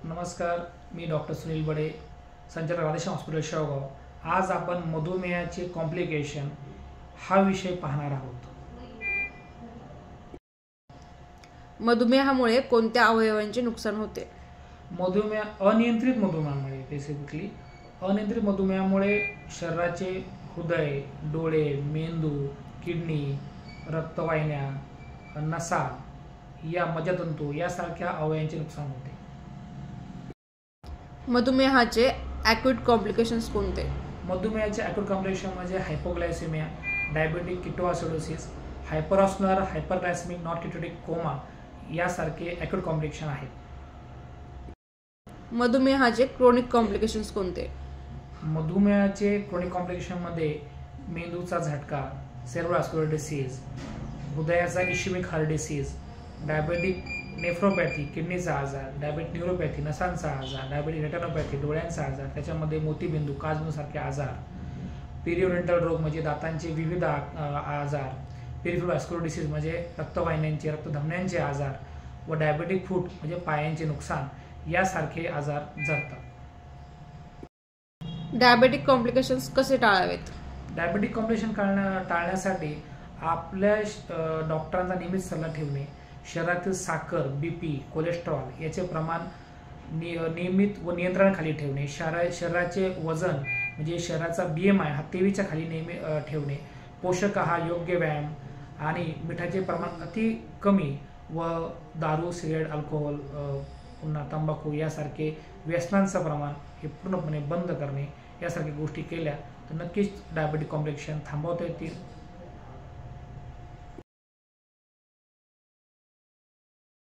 नमस्कार, मी डॉक्टर सुनील बडे, संचालक राधेश्याम हॉस्पिटल शेवगाव. आज आपण मधुमेहाचे कॉम्प्लिकेशन हा विषय पाहणार आहोत. मधुमेहामुळे कोणत्या अवयवांचे नुकसान होते? अनियंत्रित मधुमेहामुळे बेसिकली अनियंत्रित मधुमेहामुळे शरीराचे हृदय, डोळे, मेंदू, किडनी, रक्तवाहिन्या, नसा या मज्जातंतू यासारख्या अवयवांचे नुकसान होते. मधुमेहाचे ॲक्यूट कॉम्प्लिकेशन्स कोणते? मधुमेहाचे ॲक्यूट कॉम्प्लिकेशन म्हणजे हायपोग्लायसेमिया, डायबेटिक किटोॲसिडोसिस, हायपरऑस्मोलर हायपरग्लायसेमिक नॉन किटोटिक कोमा यासारखे ॲक्यूट कॉम्प्लिकेशन आहेत. मधुमेहाचे क्रोनिक कॉम्प्लिकेशन्स कोणते? मधुमेहाचे क्रोनिक कॉम्प्लिकेशनमध्ये मेंदूचा झटका, सेरेब्रोव्हास्क्युलर डिसीज, हृदयाचा इश्केमिक हार्ट डिसीज, डायबेटिक नेफ्रोपॅथी किडनीचा आजार, डायबेटिक न्यूरोपॅथी नसांचा आजार, डायबेटिक रेटिनोपॅथी डोळ्यांचा आजार, त्याच्यामध्ये मोतीबिंदू, काजबिंदूसारखे आजार, पेरिओडेंटल रोग म्हणजे दातांचे विविध आजार, पेरिफेरल व्हास्क्युलर डिसीज म्हणजे रक्तवाहिन्यांचे रक्तधमन्यांचे आजार व डायबेटिक फूट म्हणजे पायांचे नुकसान यासारखे आजार जडतात. डायबेटिक कॉम्प्लिकेशन्स कसे टाळावेत? डायबेटिक कॉम्प्लिकेशन टाळण्यासाठी आपल्या डॉक्टरांचा नियमित सल्ला ठेवणे, शरीरातील साखर, बीपी, कोलेस्ट्रॉल याचे प्रमाण नियमित व नियंत्रणाखाली ठेवणे, शरीराचे वजन म्हणजे शरीराचा BMI हा 23च्या खाली नेहमी ठेवणे, पोषक आहार, योग्य व्यायाम आणि मिठाचे प्रमाण अति कमी व दारू, सिगारेट, अल्कोहोल, पुन्हा तंबाखू यासारखे व्यसनांचं प्रमाण हे पूर्णपणे बंद करणे यासारख्या गोष्टी केल्या तर नक्कीच डायबेटिक कॉम्प्लिकेशन थांबवता येतील.